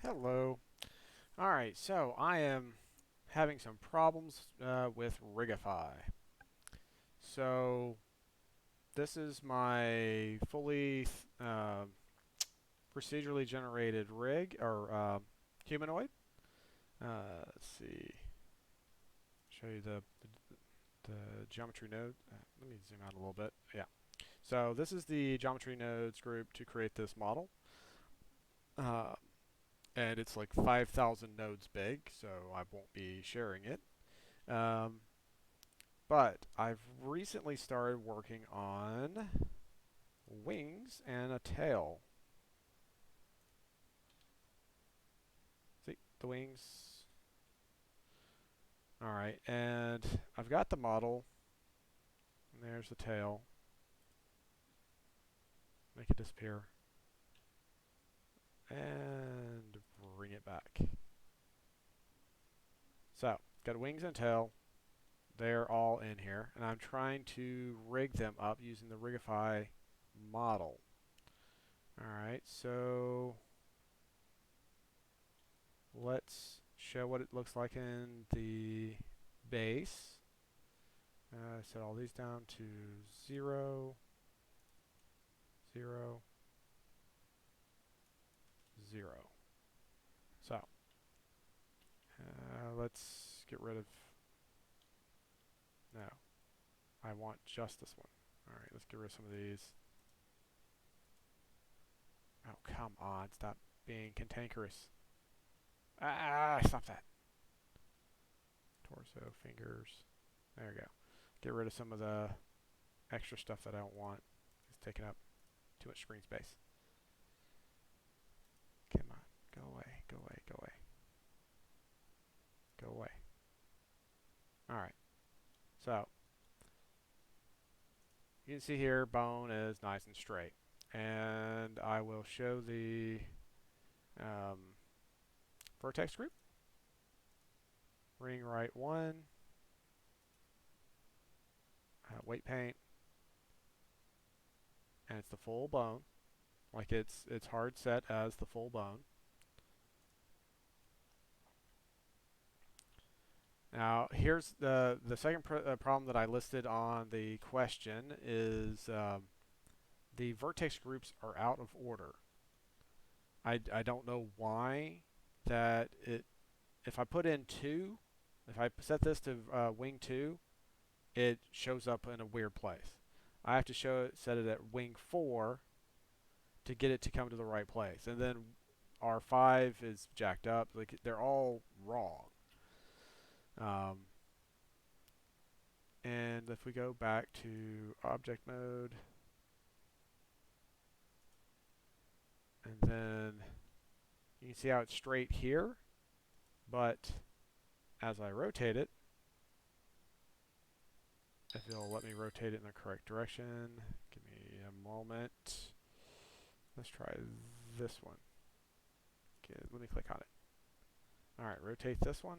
Hello. Alright, so I am having some problems with Rigify. So this is my fully procedurally generated rig, or humanoid. Let's see. Show you the geometry node. Let me zoom out a little bit. Yeah. So this is the geometry nodes group to create this model. Uh, and it's like 5,000 nodes big, so I won't be sharing it. Um, But I've recently started working on wings and a tail. See, the wings. Alright, and I've got the model. And there's the tail. Make it disappear. And bring it back. So, got wings and tail. They're all in here. And I'm trying to rig them up using the Rigify model. Alright, so let's show what it looks like in the base. Set all these down to 0, 0, 0. So, let's get rid of, no, I want just this one. Alright, let's get rid of some of these. Oh, come on, stop being cantankerous. Stop that. Torso, fingers. There we go. Get rid of some of the extra stuff that I don't want. It's taking up too much screen space. Come on, go away, go away, go away. Go away. Alright, so you can see here bone is nice and straight. And I will show the um, vertex group. Ring right 1. Weight paint. And it's the full bone. Like it's hard set as the full bone. Now here's the second problem that I listed on the question is the vertex groups are out of order. I don't know why that if I put in 2, if I set this to wing 2, it shows up in a weird place. I have to set it at wing 4 to get it to come to the right place. And then R5 is jacked up. Like they're all wrong. And if we go back to object mode, and then you can see how it's straight here, but as I rotate it, if it'll let me rotate it in the correct direction, give me a moment. Let's try this one. Okay, let me click on it. Alright, rotate this one.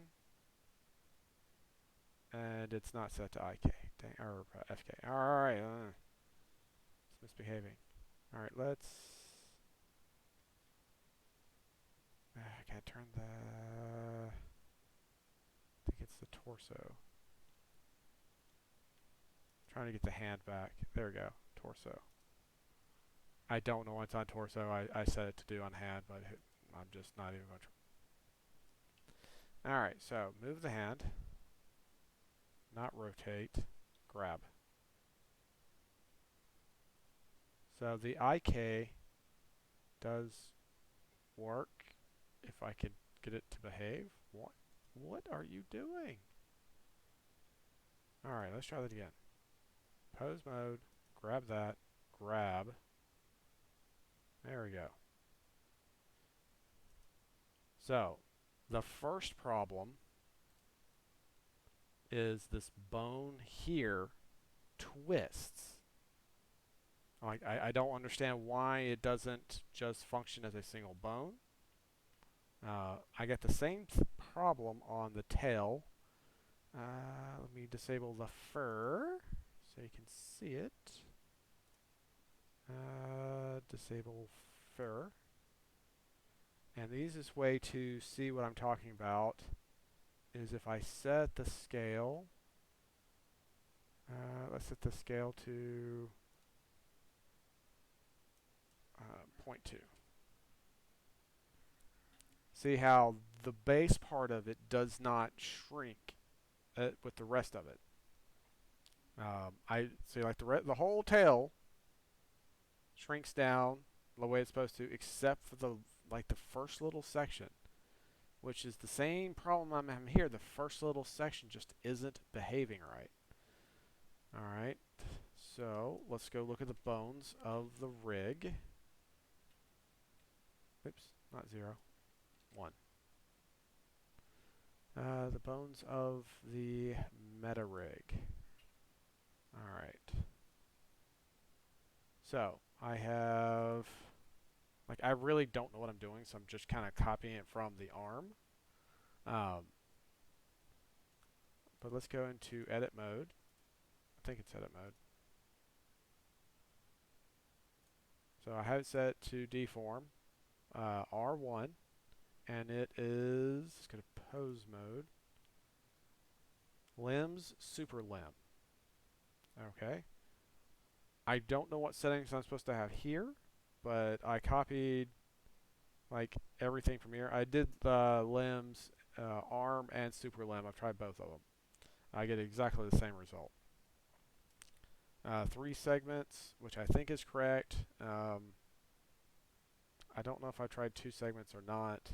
And it's not set to IK, or FK. Alright, it's misbehaving. Alright, let's... I can't turn the... I think it's the torso. Trying to get the hand back. There we go, torso. I don't know what's on torso. I set it to do on hand, but I'm just not even going to. Alright, so move the hand. Not rotate. Grab. So the IK does work if I can get it to behave. What are you doing? Alright, let's try that again. Pose mode. Grab that. Grab. There we go. So, the first problem is this bone here twists. Like I don't understand why it doesn't just function as a single bone. I get the same problem on the tail. Let me disable the fur so you can see it. Disable fur. And the easiest way to see what I'm talking about is if I set the scale, let's set the scale to 0.2. See how the base part of it does not shrink with the rest of it. I see like the whole tail shrinks down the way it's supposed to, except for the first little section, which is the same problem I'm having here. The first little section just isn't behaving right. All right, so let's go look at the bones of the rig. Oops, not 0, 1. The bones of the meta rig. All right. So I have, I really don't know what I'm doing, so I'm just kind of copying it from the arm. But let's go into edit mode. I think it's edit mode. So I have it set to deform, R1, and it's going to pose mode. Limbs, super limb. Okay. I don't know what settings I'm supposed to have here, but I copied everything from here. I did the limbs, arm, and super limb. I've tried both of them. I get exactly the same result. 3 segments, which I think is correct. I don't know if I tried 2 segments or not,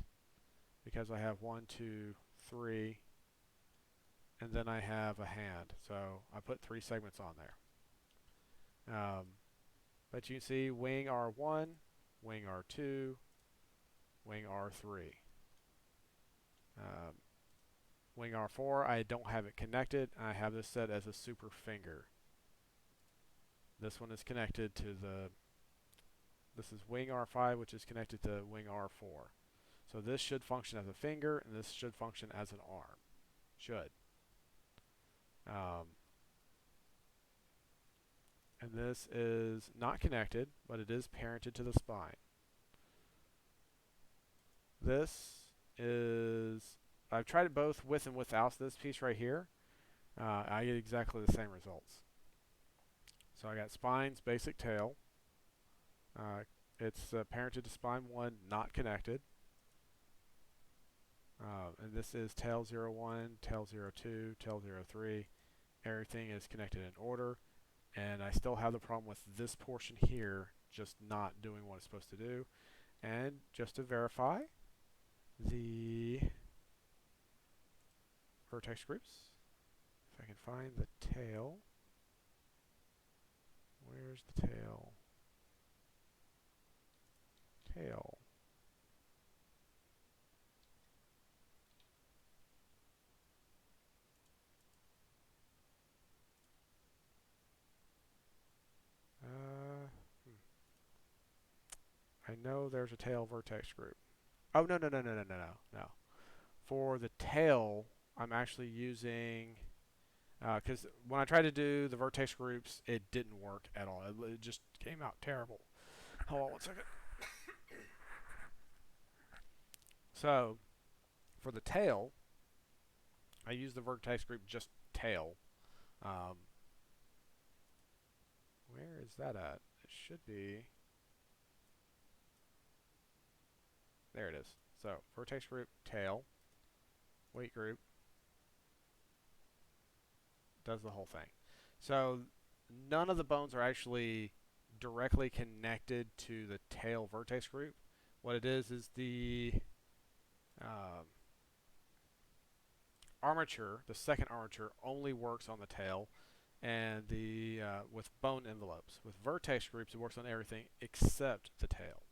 because I have 1, 2, 3, and then I have a hand. So I put 3 segments on there. But you can see wing R1, wing R2, wing R3. Wing R4, I don't have it connected. I have this set as a super finger. This one is connected to this is wing R5, which is connected to wing R4. So this should function as a finger, and this should function as an arm. Should. And this is not connected, but it is parented to the spine. This is, I've tried it both with and without this piece right here. I get exactly the same results. So I got spines, basic tail. It's parented to spine 1, not connected. And this is tail 01, tail 02, tail 03. Everything is connected in order. And I still have the problem with this portion here just not doing what it's supposed to do. And just to verify, the vertex groups, if I can find the tail. Where's the tail? Tail. I know there's a tail vertex group. Oh, no. For the tail, I'm actually using, because when I tried to do the vertex groups, it didn't work at all. It just came out terrible. Hold on 1 second. So, for the tail, I use the vertex group just tail. Where is that at? It should be. There it is. So, vertex group, tail, weight group, does the whole thing. So, none of the bones are actually directly connected to the tail vertex group. What it is the armature, the second armature, only works on the tail, and the with bone envelopes. With vertex groups, it works on everything except the tail.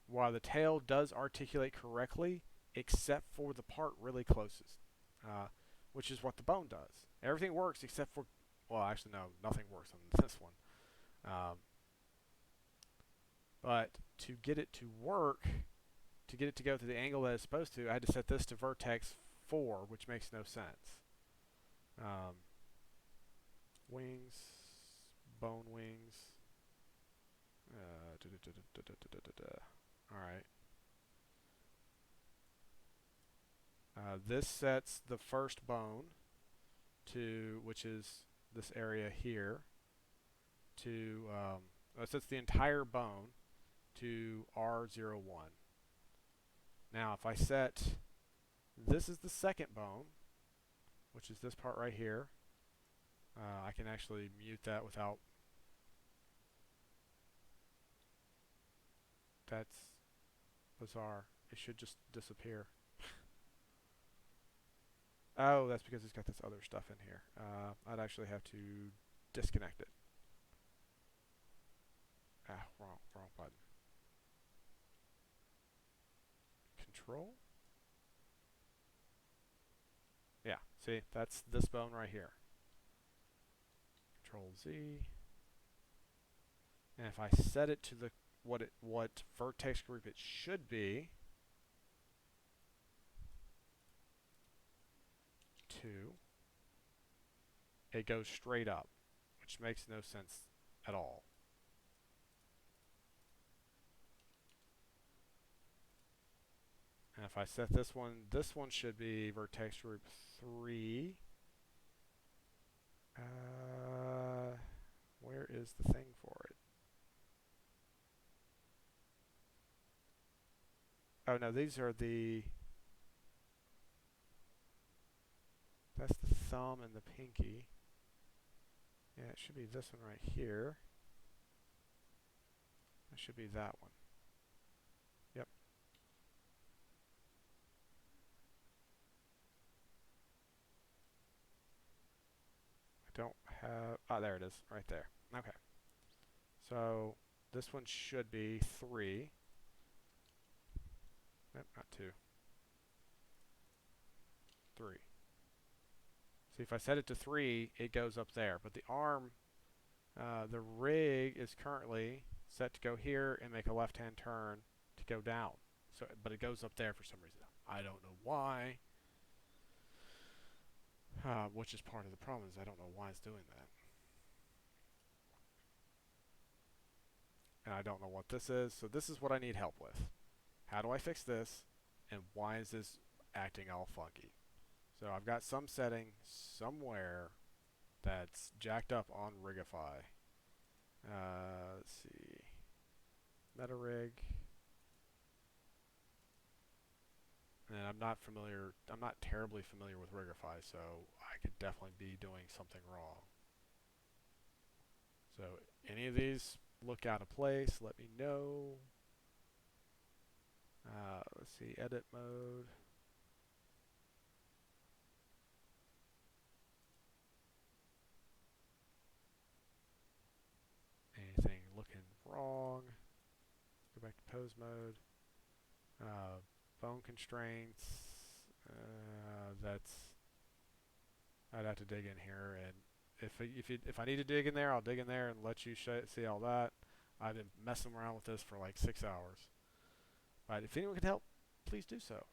While the tail does articulate correctly, except for the part really closest, which is what the bone does. Everything works except for, well, actually no, nothing works on this one. But to get it to work, to get it to go to the angle that it's supposed to, I had to set this to vertex 4, which makes no sense. Wings, bone wings. This sets the first bone to, which is this area here, to, it sets the entire bone to R01. Now if I set, this is the second bone, which is this part right here. I can actually mute that without, that's bizarre. It should just disappear. Oh, that's because it's got this other stuff in here. I'd actually have to disconnect it. Ah, wrong button. Control? Yeah, see, that's this bone right here. Control Z. And if I set it to the what vertex group it should be, 2, it goes straight up, which makes no sense at all. And if I set this one should be vertex group 3. Where is the thing for it? Oh no, these are the, that's the thumb and the pinky. Yeah, it should be this one right here. It should be that one. Yep. I don't have, ah, there it is, right there. Okay. So this one should be 3. Nope, not 2. 3. See, if I set it to 3, it goes up there. But the arm, the rig is currently set to go here and make a left-hand turn to go down. So, but it goes up there for some reason. I don't know why. Which is part of the problem is I don't know why it's doing that. And I don't know what this is. So this is what I need help with. How do I fix this? And why is this acting all funky? So I've got some setting somewhere that's jacked up on Rigify. Let's see. MetaRig. And I'm not terribly familiar with Rigify, so I could definitely be doing something wrong. So any of these look out of place, let me know. Let's see, edit mode. Anything looking wrong? Go back to pose mode. Bone constraints. I'd have to dig in here, and if I need to dig in there, I'll dig in there and let you see all that. I've been messing around with this for like 6 hours. But if anyone can help, please do so.